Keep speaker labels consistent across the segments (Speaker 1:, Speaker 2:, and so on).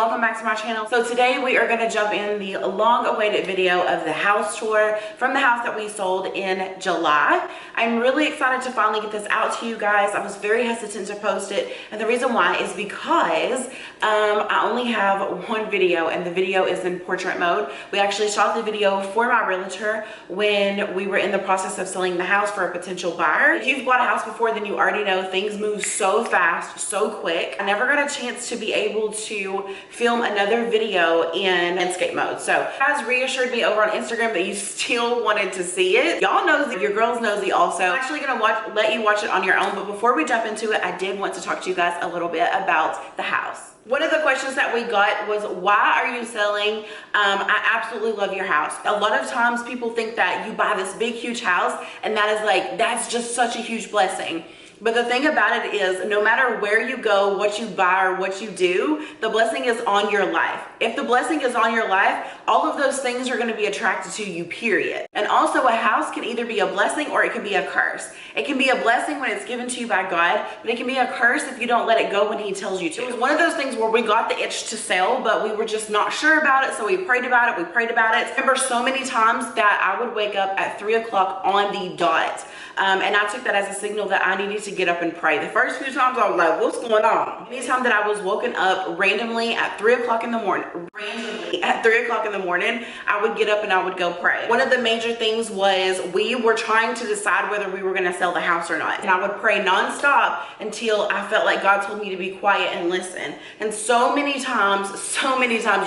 Speaker 1: welcome back to my channel. So today we are going to jump in the long-awaited video of the house tour from the house that we sold in July. I'm really excited to finally get this out to you guys. I was very hesitant to post it, and the reason why is because I only have one video, and the video is in portrait mode. We actually shot the video for my realtor when we were in the process of selling the house for a potential buyer. If you've bought a house before, then you already know things move so fast, so quick. I never got a chance to be able to film another video in landscape mode. So you guys reassured me over on Instagram that you still wanted to see it. Y'all nosy, your girl's nosy also. I'm actually gonna let you watch it on your own, but before we jump into it, I did want to talk to you guys a little bit about the house. One of the questions that we got was, why are you selling? I absolutely love your house. A lot of times people think that you buy this big, huge house and that's just such a huge blessing. But the thing about it is, no matter where you go, what you buy, or what you do, the blessing is on your life. If the blessing is on your life, all of those things are going to be attracted to you, period. And also, a house can either be a blessing or it can be a curse. It can be a blessing when it's given to you by God, but it can be a curse if you don't let it go when He tells you to. It was one of those things where we got the itch to sell, but we were just not sure about it, so we prayed about it, I remember so many times that I would wake up at 3 o'clock on the dot. And I took that as a signal that I needed to get up and pray. The first few times I was like, what's going on? Anytime that I was woken up randomly at 3 o'clock in the morning, I would get up and I would go pray. One of the major things was we were trying to decide whether we were going to sell the house or not. And I would pray nonstop until I felt like God told me to be quiet and listen. And so many times,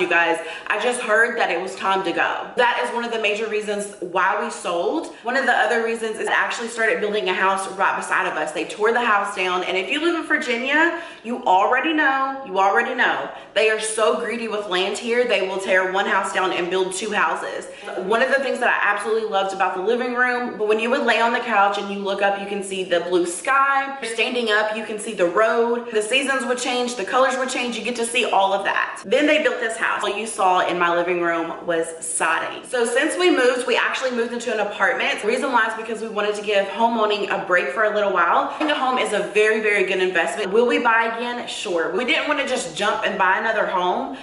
Speaker 1: you guys, I just heard that it was time to go. That is one of the major reasons why we sold. One of the other reasons is actually started building a house right beside of us. They tore the house down, and if you live in Virginia, you already know they are so greedy with land here. They will tear one house down and build two houses. One of the things that I absolutely loved about the living room, but when you would lay on the couch and you look up, you can see the blue sky. Standing up, you can see the road. The seasons would change, the colors would change. You get to see all of that. Then they built this house. All you saw in my living room was siding. So since we moved, we actually moved into an apartment. The reason why is because we wanted to give home owning a break for a little while. Buying a home is a very, very good investment. Will we buy again? Sure. We didn't want to just jump and buy another home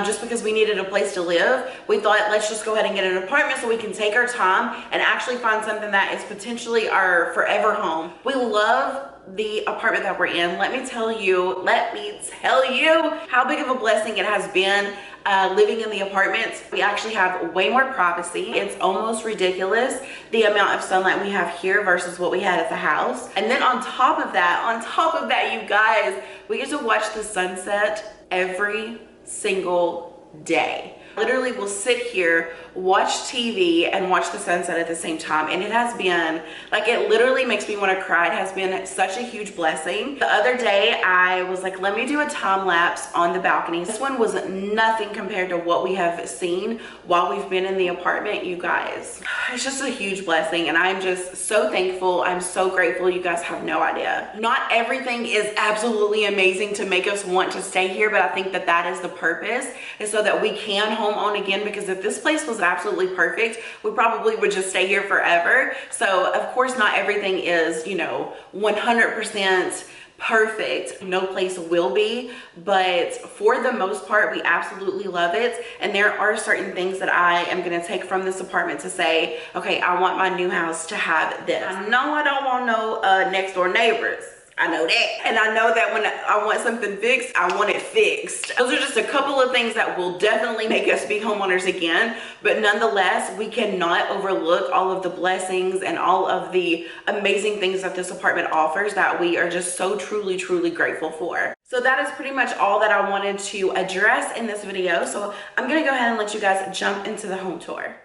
Speaker 1: just because we needed a place to live. We thought, let's just go ahead and get an apartment so we can take our time and actually find something that is potentially our forever home. We love the apartment that we're in. Let me tell you how big of a blessing it has been living in the apartment. We actually have way more privacy. It's almost ridiculous the amount of sunlight we have here versus what we had at the house. And then on top of that, you guys, we get to watch the sunset every single day. Literally, we'll sit here, watch TV, and watch the sunset at the same time. And it has been, like, it literally makes me want to cry. It has been such a huge blessing. The other day, I was like, let me do a time lapse on the balcony. This one was nothing compared to what we have seen while we've been in the apartment, you guys. It's just a huge blessing, and I'm just so thankful. I'm so grateful. You guys have no idea. Not everything is absolutely amazing to make us want to stay here, but I think that that is the purpose, is so that we can home own again, because if this place was absolutely perfect, we probably would just stay here forever. So of course, not everything is, 100% perfect. No place will be, but for the most part, we absolutely love it. And there are certain things that I am going to take from this apartment to say, okay, I want my new house to have this. I know I don't want no next door neighbors. I know that. And I know that when I want something fixed, I want it fixed. Those are just a couple of things that will definitely make us be homeowners again. But nonetheless, we cannot overlook all of the blessings and all of the amazing things that this apartment offers that we are just so truly, truly grateful for. So that is pretty much all that I wanted to address in this video. So I'm going to go ahead and let you guys jump into the home tour.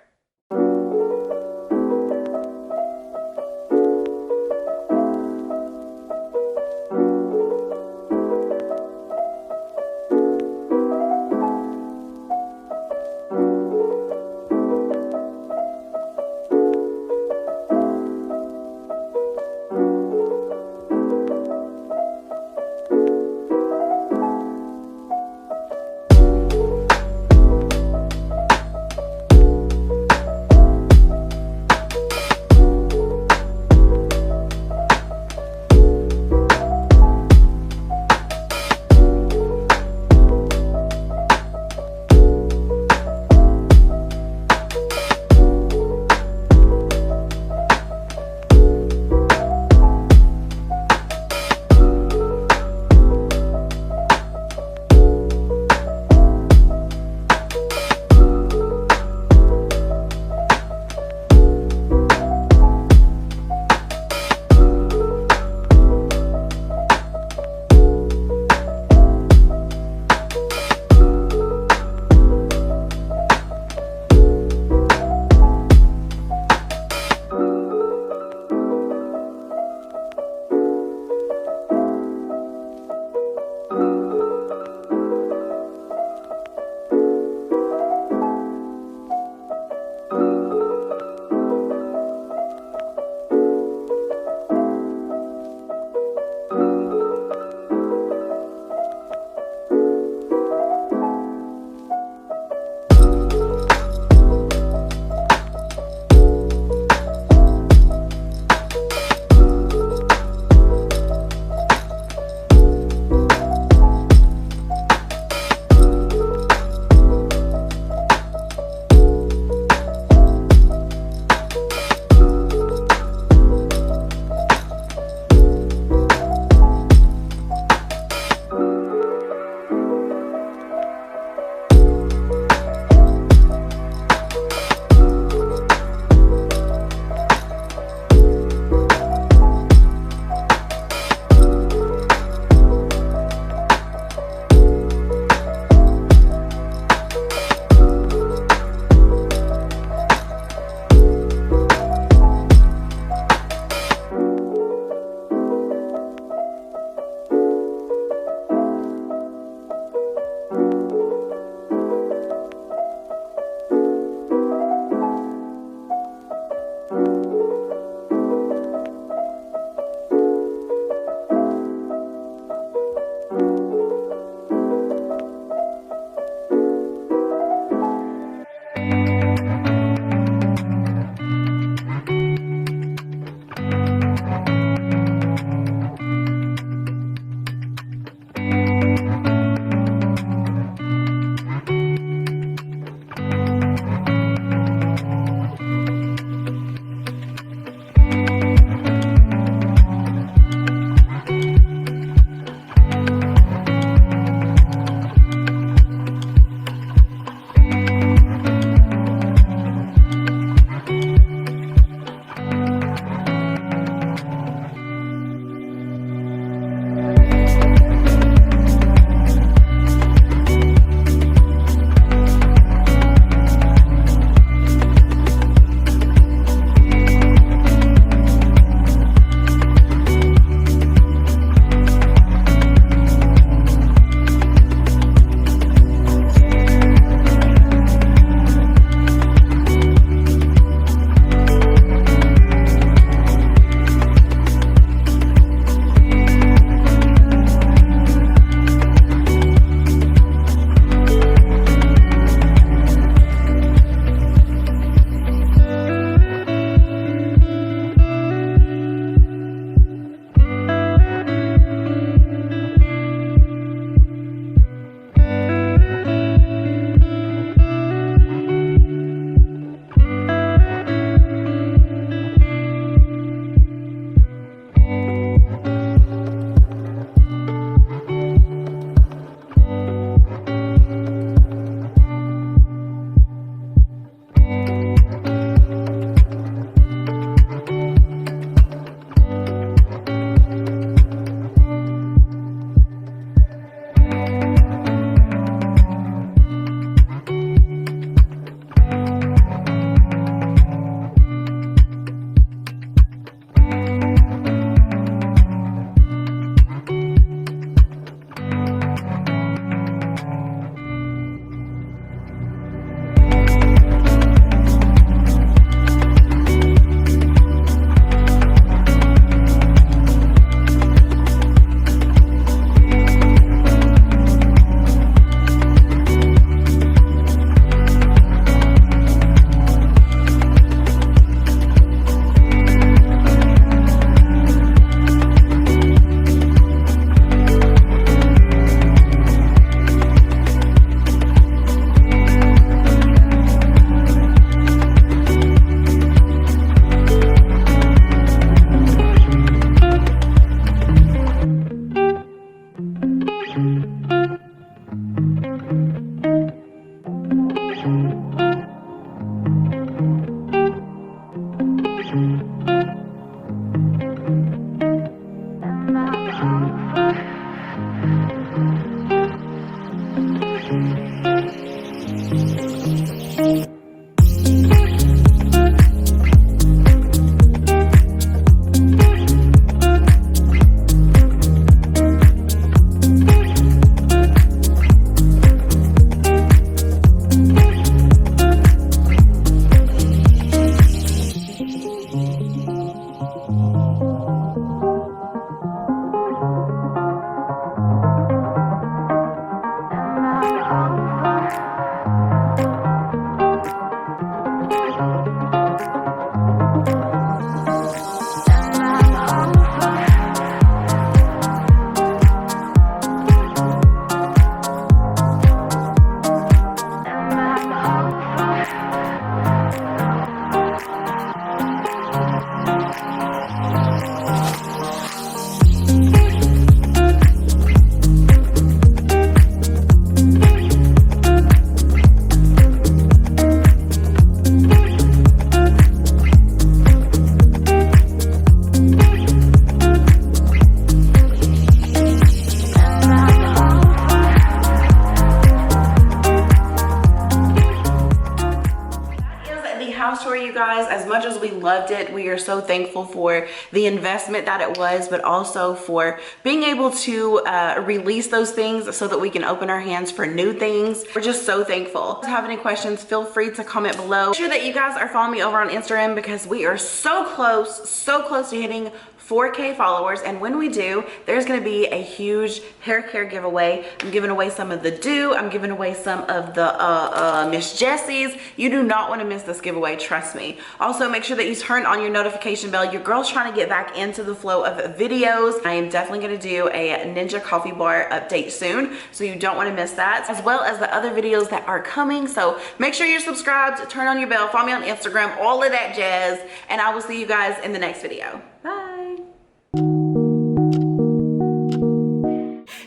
Speaker 1: House tour, you guys. As much as we loved it, we are so thankful for the investment that it was, but also for being able to release those things so that we can open our hands for new things. We're just so thankful. If you have any questions, feel free to comment below. Make sure that you guys are following me over on Instagram because we are so close to hitting 4K followers, and when we do, there's gonna be a huge hair care giveaway. I'm giving away some of the dew. I'm giving away some of the Miss Jessie's. You do not want to miss this giveaway, trust me. Also, make sure that you turn on your notification bell. Your girl's trying to get back into the flow of videos. I am definitely gonna do a Ninja coffee bar update soon, so you don't want to miss that, as well as the other videos that are coming. So make sure you're subscribed, turn on your bell, follow me on Instagram, all of that jazz, and I will see you guys in the next video. Bye.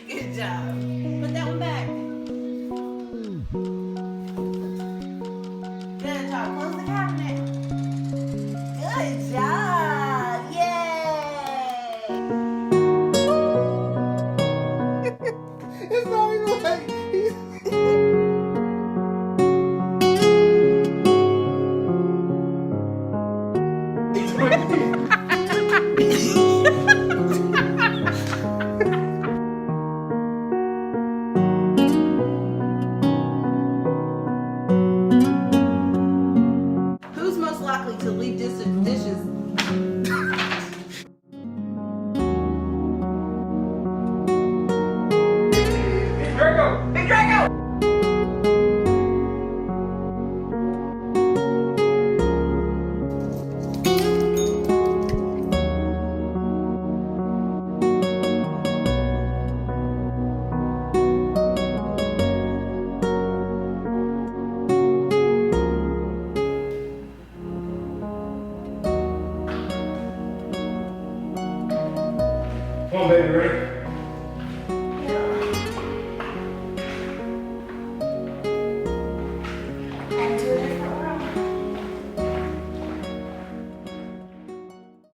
Speaker 1: Good job. Put that one back. Good job. Close the cabinet. Good job. Yay.
Speaker 2: It's not even like
Speaker 1: Who's most likely to leave dishes? Big Draco!
Speaker 2: Come on, baby, ready?